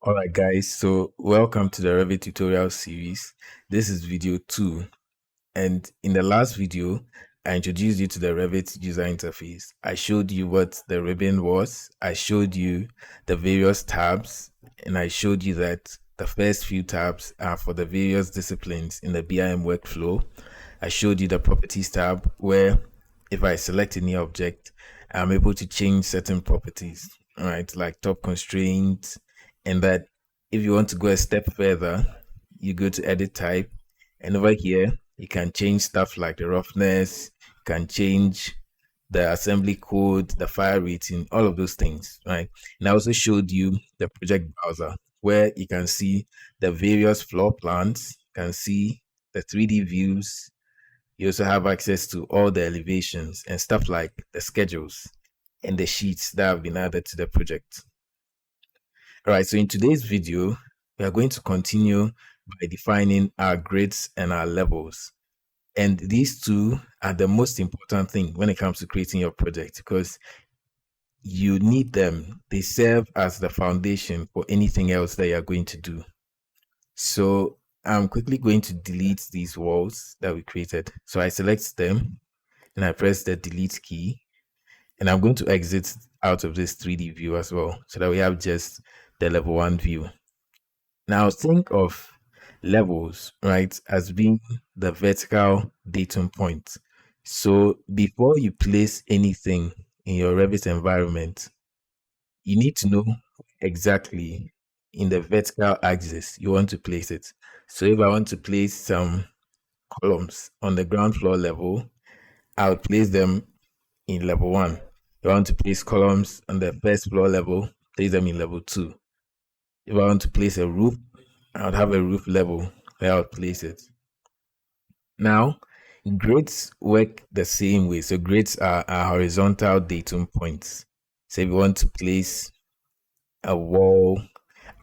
All right, guys. So, welcome to the Revit tutorial series. This is video 2. And in the last video, I introduced you to the Revit user interface. I showed you what the ribbon was. I showed you the various tabs. And I showed you that the first few tabs are for the various disciplines in the BIM workflow. I showed you the properties tab where if I select any object, I'm able to change certain properties, right? Like top constraints, and that if you want to go a step further, you go to edit type, and over here you can change stuff like the roughness, you can change the assembly code, the fire rating, all of those things, right? And I also showed you the project browser where you can see the various floor plans, you can see the 3D views. You also have access to all the elevations and stuff like the schedules and the sheets that have been added to the project. All right, so in today's video, we are going to continue by defining our grids and our levels. And these two are the most important thing when it comes to creating your project because you need them. They serve as the foundation for anything else that you're going to do. So I'm quickly going to delete these walls that we created. So I select them and I press the delete key. And I'm going to exit out of this 3D view as well so that we have just the level 1 view. Now think of levels, right, as being the vertical datum point. So before you place anything in your Revit environment, you need to know exactly in the vertical axis you want to place it. So if I want to place some columns on the ground floor level, I'll place them in level 1. If I want to place columns on the first floor level, place them in level 2. If I want to place a roof, I would have a roof level where I would place it. Now, grids work the same way. So grids are horizontal datum points. So if you want to place a wall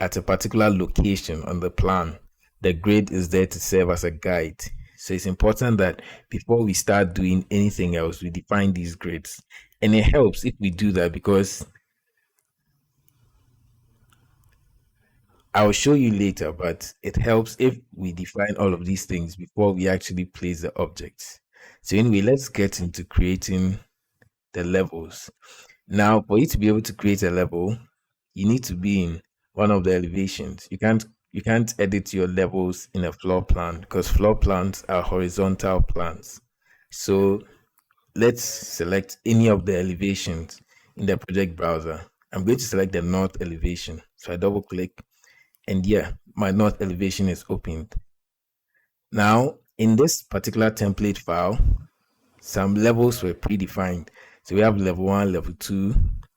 at a particular location on the plan, the grid is there to serve as a guide. So it's important that before we start doing anything else, we define these grids. And it helps if we do that because I'll show you later, but it helps if we define all of these things before we actually place the objects. So anyway, let's get into creating the levels. Now, for you to be able to create a level, you need to be in one of the elevations. You can't edit your levels in a floor plan because floor plans are horizontal plans. So let's select any of the elevations in the project browser. I'm going to select the north elevation. So I double click and yeah, my north elevation is opened. Now, in this particular template file, some levels were predefined. So we have level 1, level 2.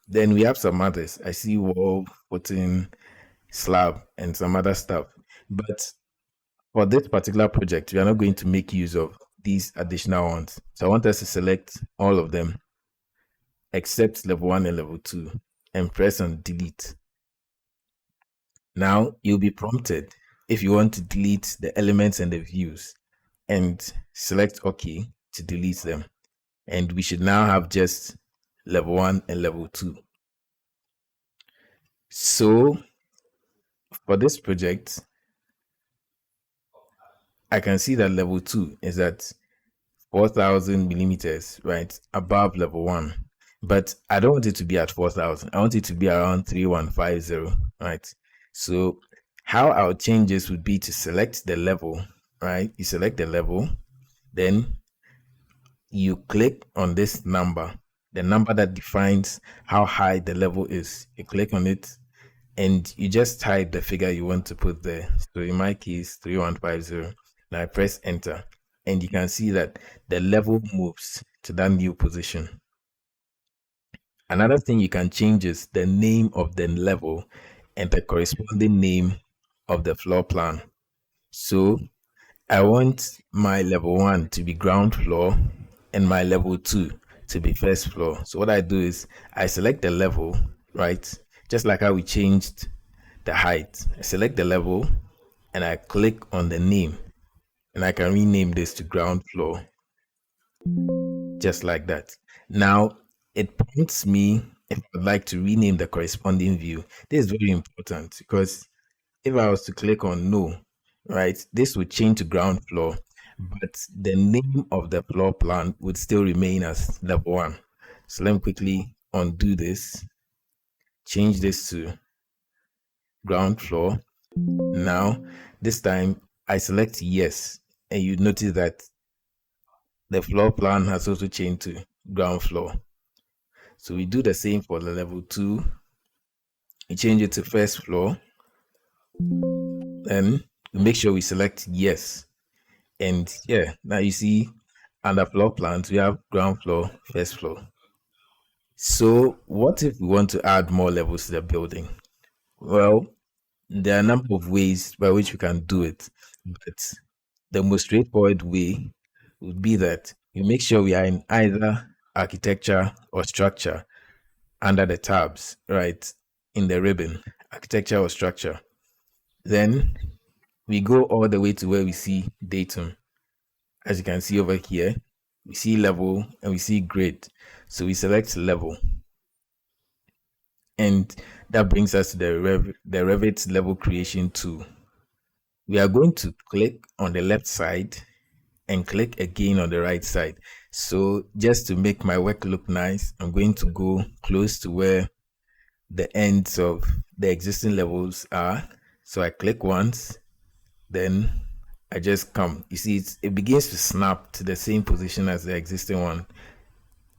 Then we have some others. I see wall, footing, slab, and some other stuff. But for this particular project, we are not going to make use of these additional ones. So I want us to select all of them except level 1 and level 2 and press on delete. Now you'll be prompted if you want to delete the elements and the views and select OK to delete them. And we should now have just level 1 and level 2. So for this project, I can see that level 2 is at 4,000 millimeters, right, above level 1. But I don't want it to be at 4,000. I want it to be around 3,150, right? So how I'll change this would be to select the level, right? You select the level, then you click on this number, the number that defines how high the level is. You click on it and you just type the figure you want to put there. So in my case, 3,150. Now I press enter and you can see that the level moves to that new position. Another thing you can change is the name of the level and the corresponding name of the floor plan. So I want my level 1 to be ground floor and my level 2 to be first floor. So what I do is I select the level, right? Just like how we changed the height. I select the level and I click on the name and I can rename this to ground floor. Just like that. Now it prompts me if I would like to rename the corresponding view. This is very important because if I was to click on no, right, this would change to ground floor, but the name of the floor plan would still remain as level 1. So let me quickly undo this, change this to ground floor. Now, this time I select yes, and you notice that the floor plan has also changed to ground floor. So we do the same for the level 2. We change it to first floor. Then we make sure we select yes. And yeah, now you see under floor plans, we have ground floor, first floor. So what if we want to add more levels to the building? Well, there are a number of ways by which we can do it, but the most straightforward way would be that you make sure we are in either architecture or structure under the tabs, right? In the ribbon, architecture or structure. Then we go all the way to where we see datum. As you can see over here, we see level and we see grid. So we select level. And that brings us to the Revit level creation tool. We are going to click on the left side and click again on the right side. So just to make my work look nice, I'm going to go close to where the ends of the existing levels are. So I click once, then I just come. You see, it begins to snap to the same position as the existing one.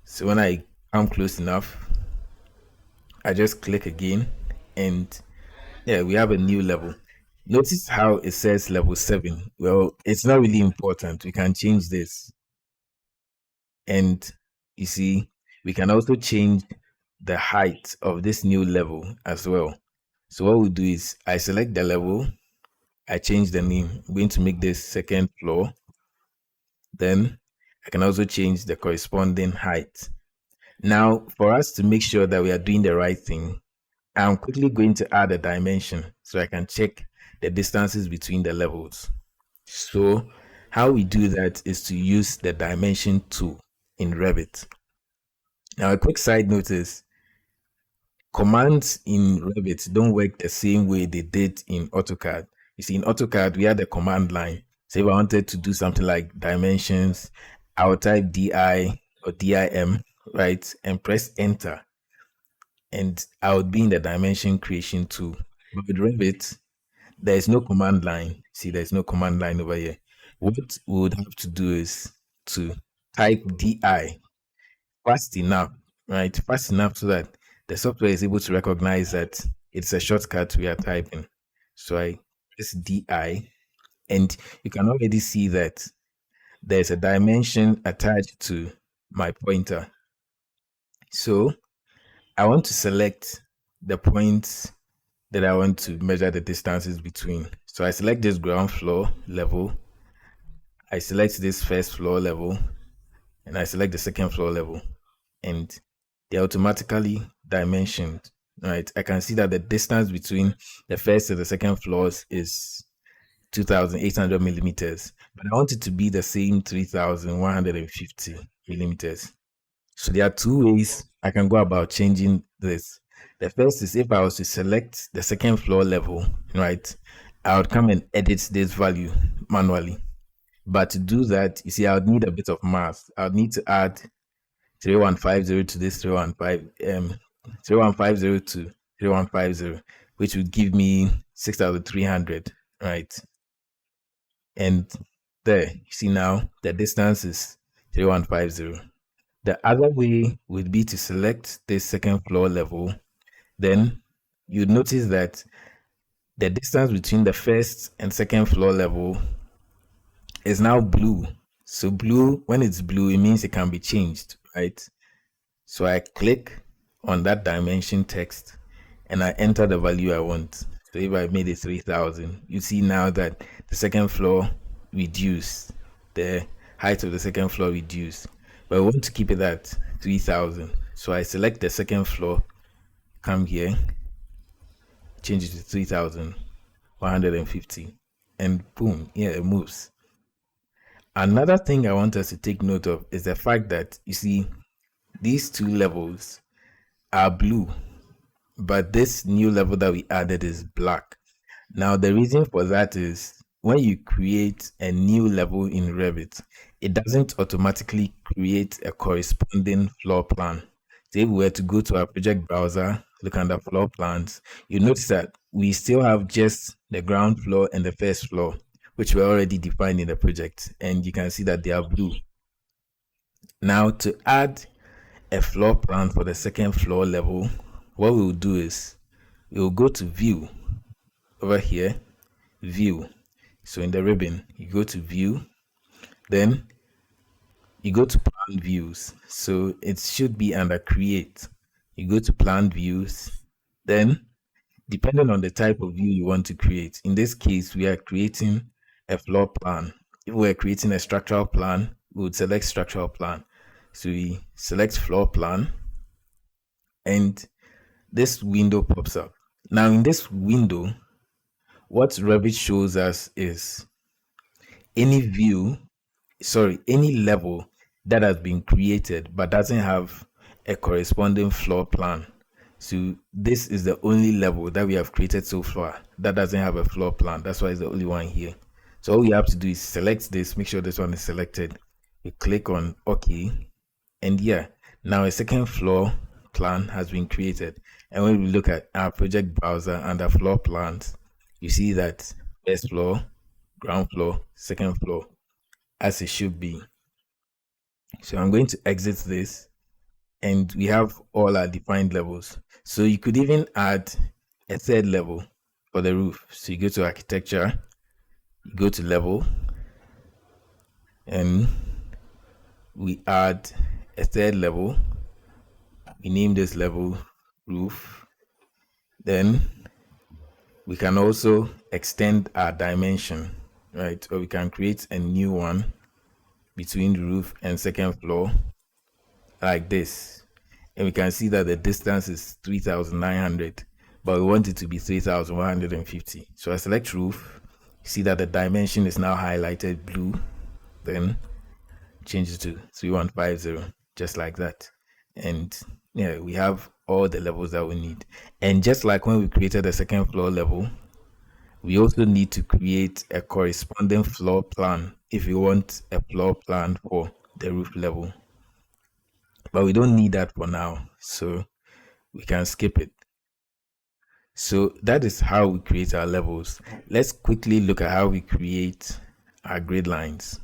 So when I come close enough, I just click again, and yeah, we have a new level. Notice how it says level 7. Well, it's not really important. We can change this. And you see, we can also change the height of this new level as well. So what we do is I select the level, I change the name. I'm going to make this second floor. Then I can also change the corresponding height. Now, for us to make sure that we are doing the right thing, I'm quickly going to add a dimension so I can check the distances between the levels. So how we do that is to use the dimension tool in Revit. Now, a quick side note is commands in Revit don't work the same way they did in AutoCAD. You see, in AutoCAD, we had the command line. So if I wanted to do something like dimensions, I would type DI or DIM, right, and press enter. And I would be in the dimension creation tool. But with Revit, there is no command line. See, there's no command line over here. What we would have to do is to type DI fast enough, right? Fast enough so that the software is able to recognize that it's a shortcut we are typing. So I press DI, and you can already see that there's a dimension attached to my pointer. So I want to select the points that I want to measure the distances between. So I select this ground floor level, I select this first floor level, and I select the second floor level, and they're automatically dimensioned, right? I can see that the distance between the first and the second floors is 2,800 millimeters, but I want it to be the same 3,150 millimeters. So there are two ways I can go about changing this. The first is if I was to select the second floor level, right, I would come and edit this value manually. But to do that, you see, I would need a bit of math. I would need to add 3150 to this 3150 to 3150, which would give me 6,300, right? And there, you see now the distance is 3150. The other way would be to select this second floor level. Then you notice that the distance between the first and second floor level is now blue. So blue, when it's blue, it means it can be changed, right? So I click on that dimension text and I enter the value I want. So if I made it 3,000, you see now that the second floor reduced, the height of the second floor reduced. But I want to keep it at 3,000. So I select the second floor, come here, change it to 3,150, and boom, yeah, it moves. Another thing I want us to take note of is the fact that, you see, these two levels are blue, but this new level that we added is black. Now, the reason for that is when you create a new level in Revit, it doesn't automatically create a corresponding floor plan. So if we were to go to our project browser, look under floor plans, you notice that we still have just the ground floor and the first floor, which were already defined in the project. And you can see that they are blue. Now, to add a floor plan for the second floor level, what we'll do is we'll go to view over here, view. So in the ribbon, you go to view, then you go to plan views. So it should be under create. You go to plan views, then depending on the type of view you want to create. In this case, we are creating a floor plan. If we're creating a structural plan, we would select structural plan. So we select floor plan, and this window pops up. Now in this window, what Revit shows us is any level that has been created but doesn't have a corresponding floor plan. So this is the only level that we have created so far that doesn't have a floor plan. That's why it's the only one here. So all you have to do is select this, make sure this one is selected. You click on OK, and yeah, now a second floor plan has been created. And when we look at our project browser under floor plans, you see that first floor, ground floor, second floor, as it should be. So I'm going to exit this, and we have all our defined levels. So you could even add a third level for the roof. So you go to architecture, you go to level, and we add a third level. We name this level roof. Then we can also extend our dimension, right? Or we can create a new one between the roof and second floor like this. And we can see that the distance is 3,900, but we want it to be 3,150. So I select roof, see that the dimension is now highlighted blue, then change it to 3150, just like that. And yeah, we have all the levels that we need. And just like when we created the second floor level, we also need to create a corresponding floor plan if we want a floor plan for the roof level. But we don't need that for now, so we can skip it. So that is how we create our levels. Let's quickly look at how we create our grid lines.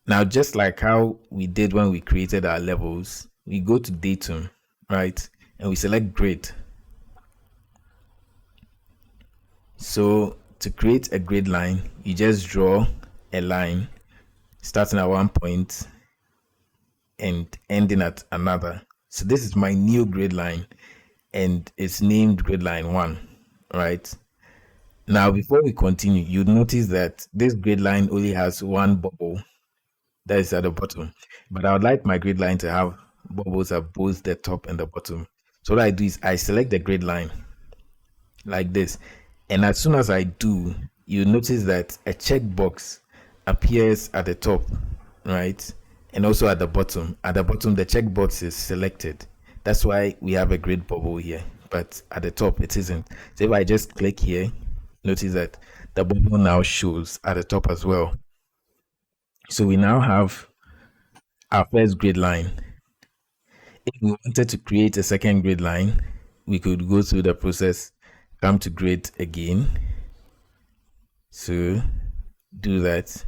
Now, just like how we did when we created our levels, we go to Datum, right? And we select grid. So to create a grid line, you just draw a line starting at one point and ending at another. So this is my new grid line, and it's named grid line 1, right? Now, before we continue, you notice that this grid line only has one bubble that is at the bottom, but I would like my grid line to have bubbles at both the top and the bottom. So what I do is I select the grid line like this, and as soon as I do, you notice that a checkbox appears at the top, right? And also at the bottom. At the bottom, the checkbox is selected. That's why we have a grid bubble here, but at the top it isn't. So if I just click here, notice that the bubble now shows at the top as well. So we now have our first grid line. If we wanted to create a second grid line, we could go through the process, come to grid again. So do that.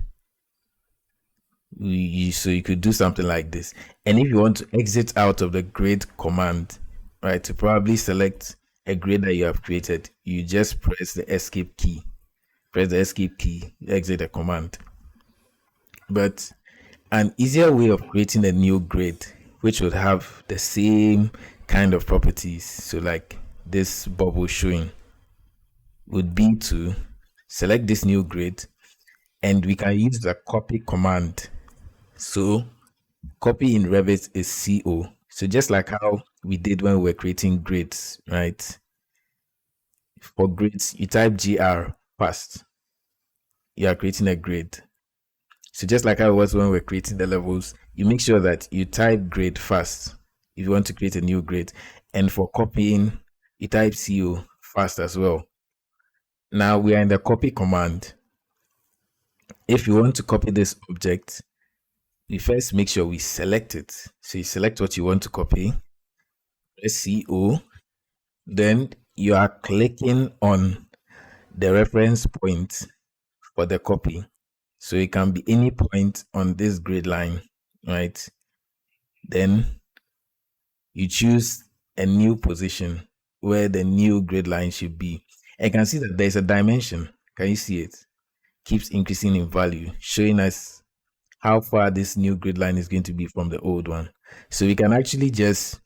So you could do something like this. And if you want to exit out of the grid command, right, to probably select a grid that you have created, you just press the escape key. Press the escape key, exit the command. But an easier way of creating a new grid, which would have the same kind of properties, so like this bubble showing, would be to select this new grid, and we can use the copy command. So copy in Revit is CO. So just like how we did when we were creating grids, right? For grids, you type GR first. You are creating a grid. So just like how it was when we were creating the levels, you make sure that you type grid first if you want to create a new grid. And for copying, you type CO first as well. Now we are in the copy command. If you want to copy this object, we first make sure we select it. So you select what you want to copy, press CO, then you are clicking on the reference point for the copy. So it can be any point on this grid line, right? Then you choose a new position where the new grid line should be. And you can see that there's a dimension. Can you see it? Keeps increasing in value, showing us how far this new grid line is going to be from the old one. So we can actually just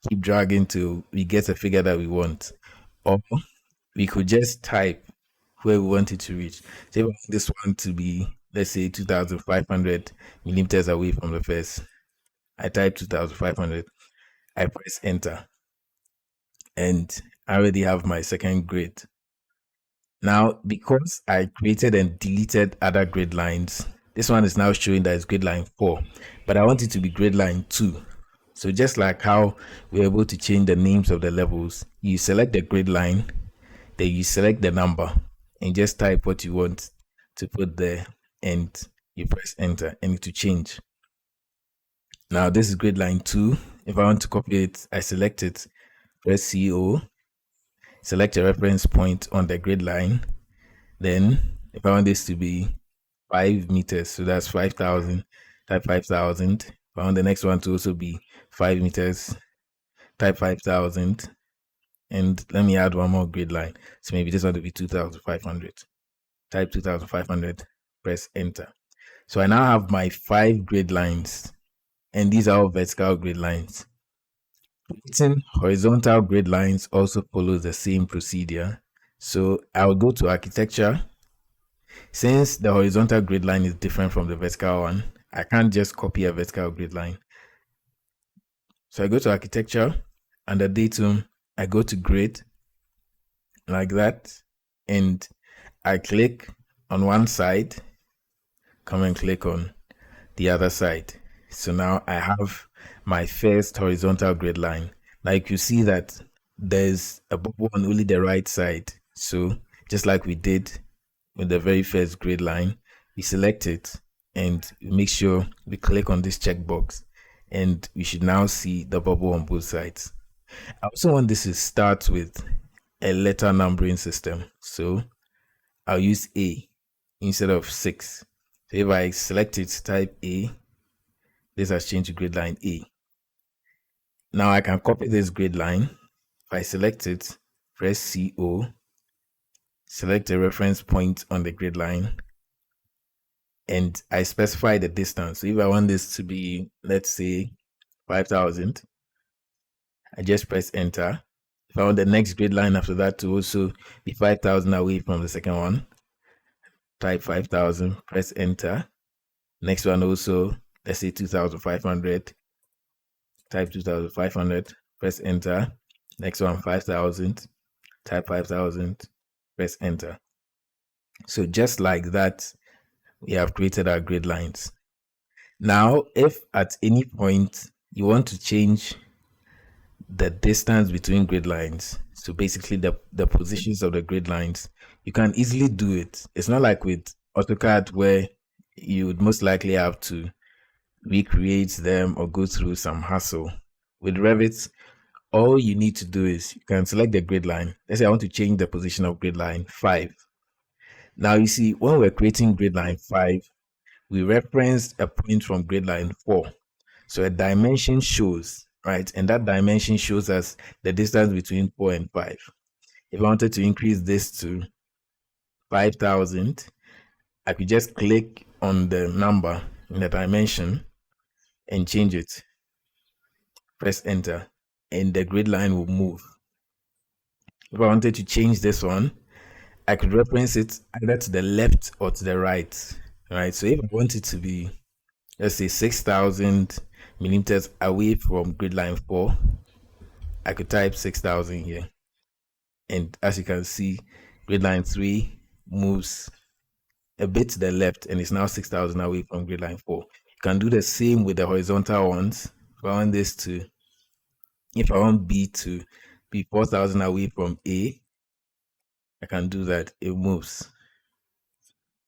keep dragging till we get a figure that we want. Or we could just type where we want it to reach. So if I want this one to be, let's say, 2,500 millimeters away from the first, I type 2,500, I press enter, and I already have my second grid. Now, because I created and deleted other grid lines, this one is now showing that it's grid line 4, but I want it to be grid line 2. So just like how we're able to change the names of the levels, you select the grid line, then you select the number and just type what you want to put there, and you press enter and it will change. Now this is grid line 2. If I want to copy it, I select it, press CO, select a reference point on the grid line. Then if I want this to be 5 meters, so that's 5,000, type 5,000. If I want the next one to also be 5 meters, type 5,000. And let me add one more grid line. So maybe this one to be 2,500. Type 2,500, press enter. So I now have my 5 grid lines, and these are all vertical grid lines. Creating horizontal grid lines also follows the same procedure. So I'll go to architecture. Since the horizontal grid line is different from the vertical one, I can't just copy a vertical grid line. So I go to architecture, under datum, I go to grid, like that, and I click on one side, come and click on the other side. So now I have my first horizontal grid line. Like you see that there's a bubble on only the right side. So just like we did with the very first grid line, we select it and make sure we click on this checkbox, and we should now see the bubble on both sides. I also want this to start with a letter numbering system. So I'll use A instead of 6. So if I select it, type A, this has changed to grid line A. Now I can copy this grid line. If I select it, press CO, select a reference point on the grid line, and I specify the distance. So if I want this to be, let's say, 5,000, I just press enter. If I want the next grid line after that to also be 5,000 away from the second one, type 5,000, press enter. Next one also, let's say 2,500, type 2,500, press enter. Next one, 5,000, type 5,000, press enter. So just like that, we have created our grid lines. Now, if at any point you want to change the distance between grid lines, so basically the positions of the grid lines, you can easily do it. It's not like with AutoCAD where you would most likely have to recreate them or go through some hassle. With Revit, all you need to do is you can select the grid line. Let's say I want to change the position of grid line 5. Now you see, when we're creating grid line 5, we referenced a point from grid line 4. So a dimension shows, right? And that dimension shows us the distance between 4 and 5. If I wanted to increase this to 5,000, I could just click on the number in the dimension and change it. Press enter, and the grid line will move. If I wanted to change this one, I could reference it either to the left or to the right, right? So if I want it to be, let's say, 6,000 millimeters away from grid line 4, I could type 6,000 here. And as you can see, grid line 3 moves a bit to the left and it's now 6,000 away from grid line 4. You can do the same with the horizontal ones. If I want B to be 4,000 away from A, I can do that. It moves.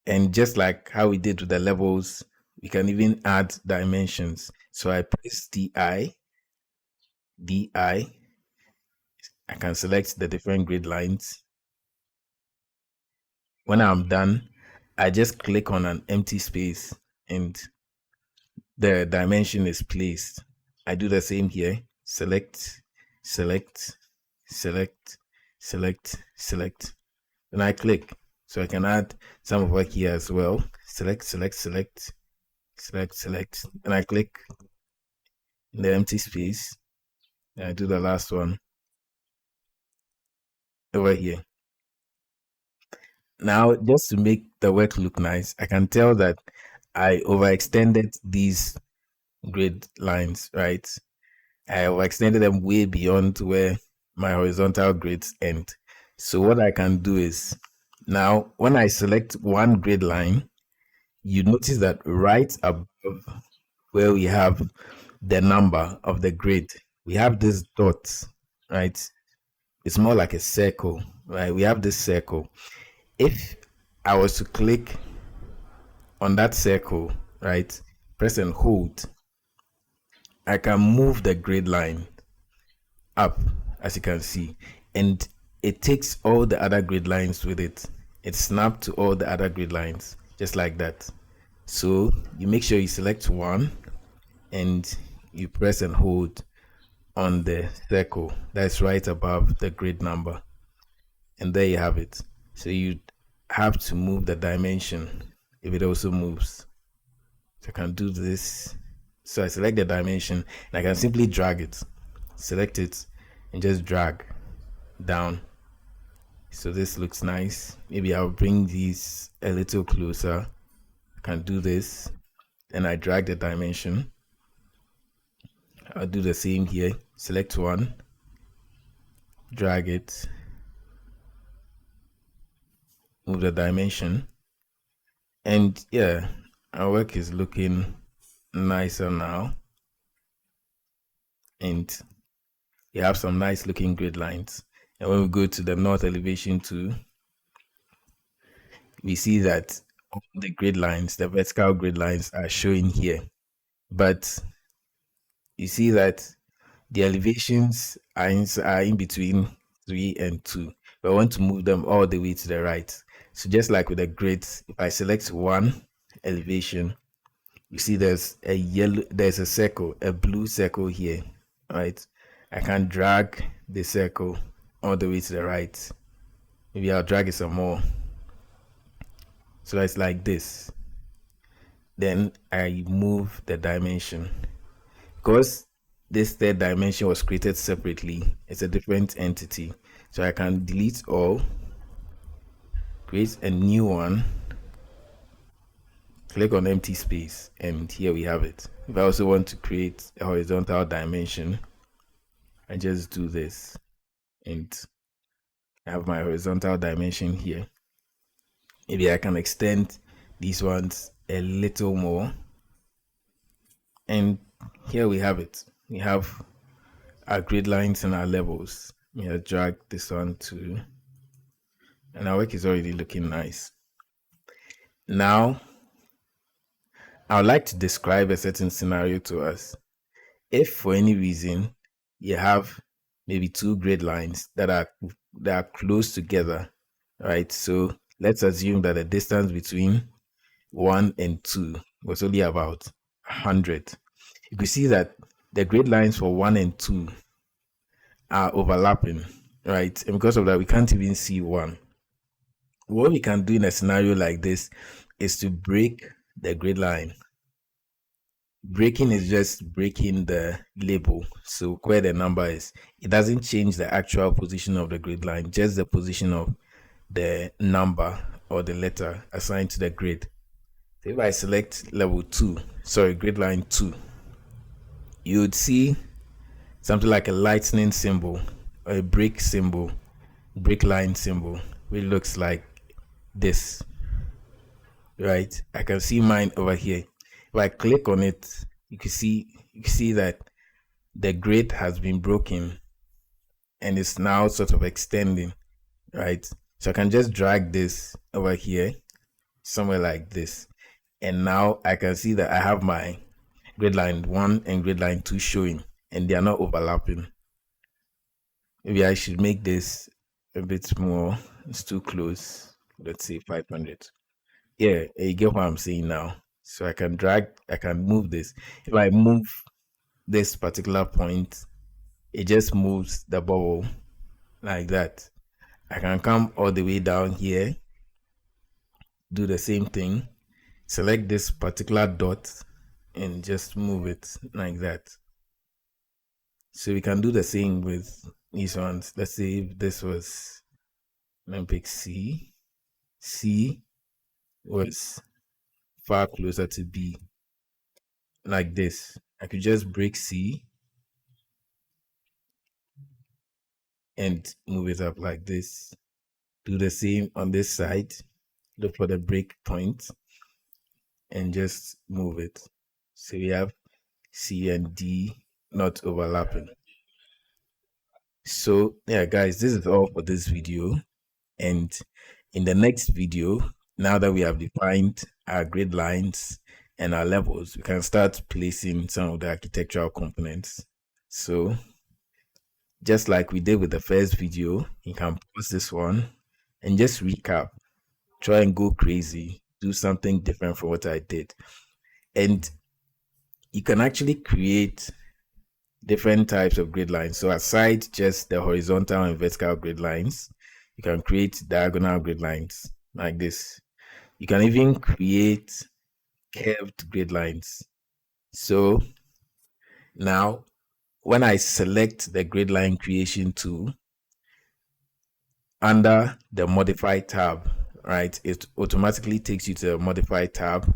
And just like how we did with the levels, we can even add dimensions. So I press DI. I can select the different grid lines. When I'm done, I just click on an empty space and the dimension is placed. I do the same here. Select, select, select, select. Then I click. So I can add some over here as well. Select, and I click in the empty space. And I do the last one over here. Now, just to make the work look nice, I can tell that I overextended these grid lines, right? I overextended them way beyond where my horizontal grids end. So what I can do is, now when I select one grid line, you notice that right above where we have the number of the grid, we have this dot, right? It's more like a circle, right? We have this circle. If I was to click on that circle, right, press and hold, I can move the grid line up, as you can see, and it takes all the other grid lines with it. It snapped to all the other grid lines, just like that. So you make sure you select one and you press and hold on the circle that's right above the grid number, and there you have it. So you have to move the dimension if it also moves. So I can do this. So I select the dimension and I can simply drag it, select it, and just drag down. So this looks nice. Maybe I'll bring these a little closer. I can do this. Then I drag the dimension. I'll do the same here. Select one, drag it, move the dimension, and yeah, our work is looking nicer now. And you have some nice looking grid lines. And when we go to the north elevation too, we see that all the grid lines, the vertical grid lines, are showing here. But you see that the elevations are in between 3 and 2. But I want to move them all the way to the right. So just like with the grids, if I select one elevation, you see there's a circle, a blue circle here, right? I can drag the circle all the way to the right. Maybe I'll drag it some more. So it's like this. Then I move the dimension. Because this third dimension was created separately, it's a different entity. So I can delete all, create a new one, click on empty space, and here we have it. If I also want to create a horizontal dimension, I just do this and I have my horizontal dimension here. Maybe I can extend these ones a little more, and here we have it. We have our grid lines and our levels. Yeah, drag this one too, and our work is already looking nice. Now I would like to describe a certain scenario to us. If for any reason you have maybe two grid lines that are close together, right? So let's assume that the distance between 1 and 2 was only about 100. You can see that the grid lines for 1 and 2 are overlapping, right? And because of that, we can't even see 1. What we can do in a scenario like this is to break the grid line. Breaking is just breaking the label, so where the number is. It doesn't change the actual position of the grid line, just the position of the number or the letter assigned to the grid. So if I select grid line 2, you would see something like a lightning symbol or a break line symbol, which looks like this, right? I can see mine over here. If I click on it, you can see that the grid has been broken and it's now sort of extending, right? So I can just drag this over here, somewhere like this. And now I can see that I have my grid line 1 and grid line 2 showing, and they are not overlapping. Maybe I should make this a bit more. It's too close. Let's say 500. Yeah, you get what I'm saying now. So I can move this. If I move this particular point, it just moves the bubble like that. I can come all the way down here, do the same thing, select this particular dot and just move it like that. So we can do the same with these ones. Let's say if this was, let me pick C. C was far closer to B, like this. I could just break C and move it up like this. Do the same on this side. Look for the break point and just move it. So we have C and D not overlapping. So yeah, guys, this is all for this video. And in the next video, now that we have defined our grid lines and our levels, we can start placing some of the architectural components. So just like we did with the first video, you can pause this one and just recap. Try and go crazy, do something different from what I did. And you can actually create different types of grid lines. So aside just the horizontal and vertical grid lines, you can create diagonal grid lines like this. You can even create curved grid lines. So now when I select the grid line creation tool under the modify tab, right, it automatically takes you to the modify tab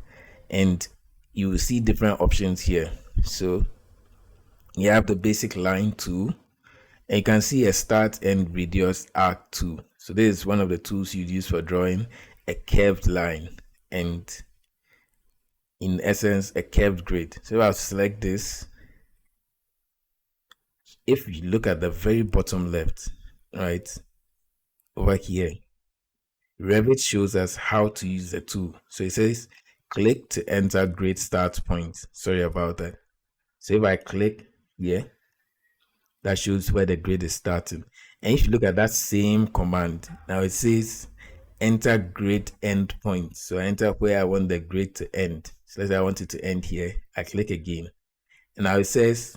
and you will see different options here. So you have the basic line tool, and you can see a start and radius arc tool. So this is one of the tools you use for drawing a curved line and in essence a curved grid. So I'll select this. If you look at the very bottom left, right over here, Revit shows us how to use the tool. So it says click to enter grid start point. Sorry about that. So if I click here, that shows where the grid is starting. And if you look at that same command, now it says enter grid end point. So I enter where I want the grid to end. So let's say I want it to end here. I click again. And now it says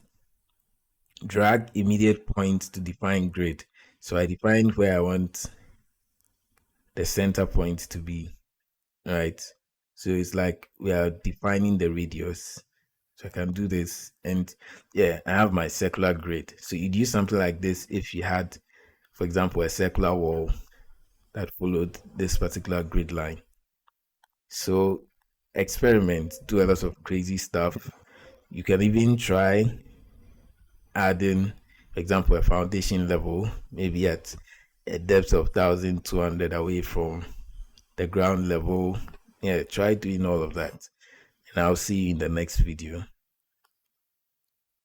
drag immediate point to define grid. So I define where I want the center point to be, right? So it's like we are defining the radius. So I can do this, and yeah, I have my circular grid. So you'd use something like this if you had, for example, a circular wall that followed this particular grid line. So experiment, do a lot of crazy stuff. You can even try adding, for example, a foundation level, maybe at a depth of 1,200 away from the ground level. Yeah, try doing all of that. And I'll see you in the next video.